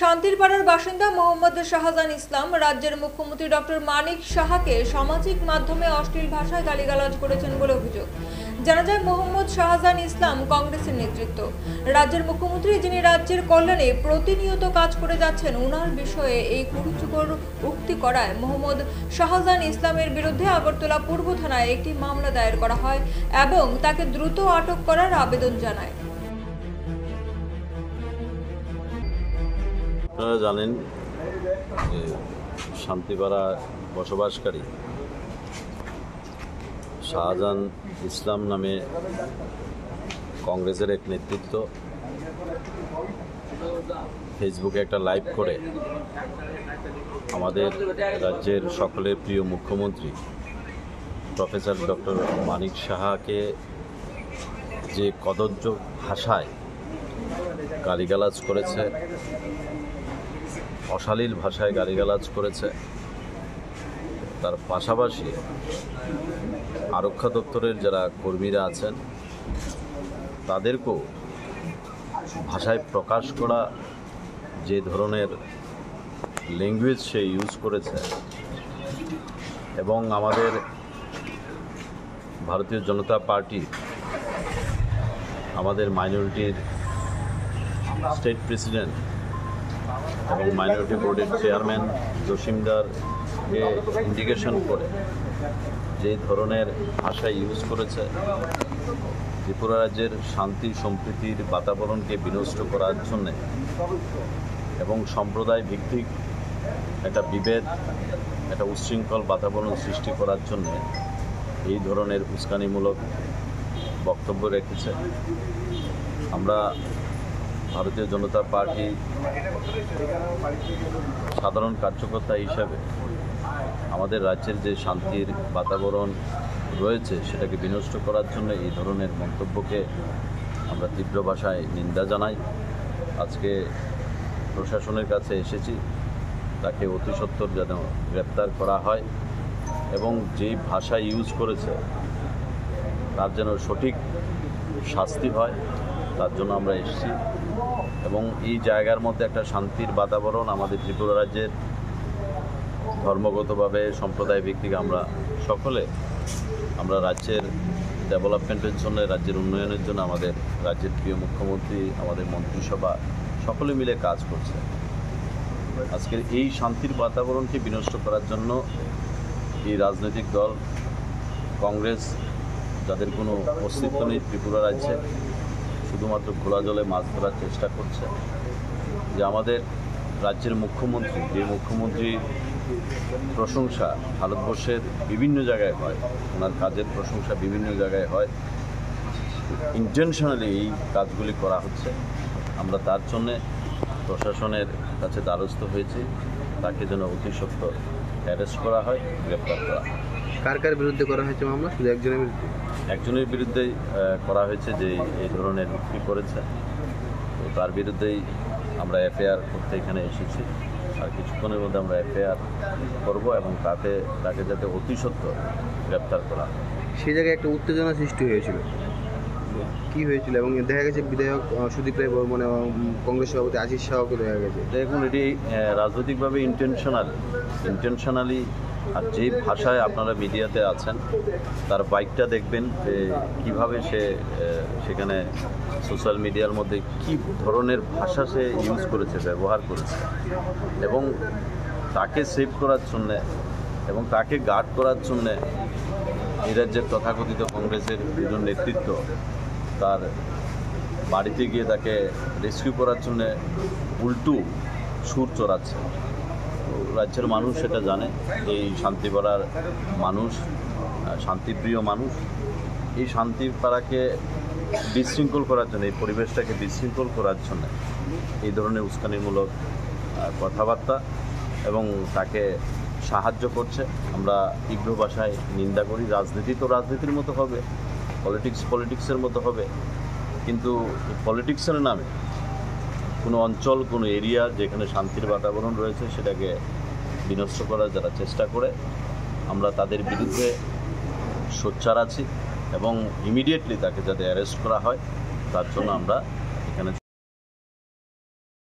শান্তিরপাড়ার বাসিন্দা মোহাম্মদ শাহজাহান ইসলাম রাজ্যের মুখ্যমন্ত্রী ডক্টর মানিক সাহাকে সামাজিক মাধ্যমে অশ্লীল ভাষায় গালিগালাজ করেছেন বলে অভিযোগ। জানা যায়, মোহাম্মদ শাহজাহান ইসলাম কংগ্রেসের নেতৃত্ব। রাজ্যের মুখ্যমন্ত্রী, যিনি রাজ্যের কল্যাণে প্রতিনিয়ত কাজ করে যাচ্ছেন, ওনার বিষয়ে এই কুরুচিকর উক্তি করায় মোহাম্মদ শাহজাহান ইসলামের বিরুদ্ধে আগরতলা পূর্ব থানায় একটি মামলা দায়ের করা হয় এবং তাকে দ্রুত আটক করার আবেদন জানায়। আপনারা জানেন যে শান্তিপাড়া বসবাসকারী শাহজাহান ইসলাম নামে কংগ্রেসের এক নেতৃত্ব ফেসবুকে একটা লাইভ করে আমাদের রাজ্যের সকলের প্রিয় মুখ্যমন্ত্রী প্রফেসর ডক্টর মানিক সাহাকে যে কদর্য ভাষায় গালিগালাজ করেছে, অশালীল ভাষায় গালিগালাজ করেছে, তার পাশাপাশি আরক্ষা দপ্তরের যারা কর্মীরা আছেন তাদেরকেও ভাষায় প্রকাশ করা যে ধরনের ল্যাঙ্গুয়েজ সে ইউজ করেছে এবং আমাদের ভারতীয় জনতা পার্টি আমাদের মাইনরিটির স্টেট প্রেসিডেন্ট এবং মাইনরিটি বোর্ডের চেয়ারম্যান জসিমদারকে ইন্ডিকেশন করে যে ধরনের ভাষা ইউজ করেছে, ত্রিপুরা রাজ্যের শান্তি সম্প্রীতির বাতাবরণকে বিনষ্ট করার জন্যে এবং সম্প্রদায় ভিত্তিক একটা বিভেদ, একটা উচ্ছৃঙ্খল বাতাবরণ সৃষ্টি করার জন্যে এই ধরনের উস্কানিমূলক বক্তব্য রেখেছে। আমরা ভারতীয় জনতা পার্টি সাধারণ কার্যকর্তা হিসাবে আমাদের রাজ্যের যে শান্তির বাতাবরণ রয়েছে সেটাকে বিনষ্ট করার জন্য এই ধরনের মন্তব্যকে আমরা তীব্র ভাষায় নিন্দা জানাই। আজকে প্রশাসনের কাছে এসেছি, তাকে অতি সত্বর যেন গ্রেপ্তার করা হয় এবং যেই ভাষা ইউজ করেছে তার যেন সঠিক শাস্তি হয়, তার জন্য আমরা এসেছি। এবং এই জায়গার মধ্যে একটা শান্তির বাতাবরণ আমাদের ত্রিপুরা রাজ্যের ধর্মগতভাবে সম্প্রদায় ভিত্তিক আমরা সকলে আমরা রাজ্যের ডেভেলপমেন্টের জন্য, রাজ্যের উন্নয়নের জন্য আমাদের রাজ্যের প্রিয় মুখ্যমন্ত্রী, আমাদের মন্ত্রিসভা সকলে মিলে কাজ করছে। আজকের এই শান্তির বাতাবরণকে বিনষ্ট করার জন্য এই রাজনৈতিক দল কংগ্রেস, যাদের কোনো অস্তিত্ব নেই ত্রিপুরা রাজ্যে, শুধুমাত্র খোলা জলে মাছ ধরার চেষ্টা করছে। যে আমাদের রাজ্যের মুখ্যমন্ত্রী, যে মুখ্যমন্ত্রীর প্রশংসা ভারতবর্ষের বিভিন্ন জায়গায় হয়, ওনার কাজের প্রশংসা বিভিন্ন জায়গায় হয়, ইন্টেনশনালি এই কাজগুলি করা হচ্ছে। আমরা তার জন্যে প্রশাসনের কাছে দ্বারস্থ হয়েছি, তাকে যেন অতি সত্বর অ্যারেস্ট করা হয়, গ্রেপ্তার করা হয়। কার কার বিরুদ্ধে করা হয়েছে মামলা? শুধু একজনের বিরুদ্ধেই করা হয়েছে যে এই ধরনের উক্তি করেছে, তো তার বিরুদ্ধেই আমরা এফআইআর করতে এখানে এসেছি। আর কিছুক্ষণের মধ্যে আমরা এফআইআর করব এবং তাকে যাতে অতি সত্বর গ্রেপ্তার করা হয়। সেই জায়গায় একটা উত্তেজনা সৃষ্টি হয়েছিল, কি হয়েছিল? এবং দেখা গেছে বিধায়ক সুদীপ রায় বর্মন এবং কংগ্রেস সভাপতি আশিস শাহকে দেখা গেছে। দেখুন, এটি রাজনৈতিকভাবে ইন্টেনশনালি আর যে ভাষায় আপনারা মিডিয়াতে আছেন তার বাইকটা দেখবেন যে কীভাবে সে সেখানে সোশ্যাল মিডিয়ার মধ্যে কী ধরনের ভাষা সে ইউজ করেছে, ব্যবহার করেছে, এবং তাকে সেভ করার জন্যে এবং তাকে গার্ড করার জন্যে এই রাজ্যের তথাকথিত কংগ্রেসের দুজন নেতৃত্ব তার বাড়িতে গিয়ে তাকে রেস্কিউ করার জন্যে উল্টো সুর চড়াচ্ছে। রাজ্যের মানুষ সেটা জানে, এই শান্তিপাড়ার মানুষ শান্তিপ্রিয় মানুষ। এই শান্তিপাড়াকে বিশৃঙ্খল করার জন্য, এই পরিবেশটাকে বিশৃঙ্খল করার জন্য এই ধরনের উস্কানিমূলক কথাবার্তা এবং তাকে সাহায্য করছে। আমরা তীব্র ভাষায় নিন্দা করি। রাজনীতি তো রাজনীতির মতো হবে, পলিটিক্সের মতো হবে, কিন্তু পলিটিক্সের নামে কোনো অঞ্চল, কোনো এরিয়া যেখানে শান্তির বাতাবরণ রয়েছে সেটাকে বিনষ্ট করার যারা চেষ্টা করে, আমরা তাদের বিরুদ্ধে সোচ্চার আছি এবং ইমিডিয়েটলি তাকে যাতে অ্যারেস্ট করা হয় তার জন্য আমরা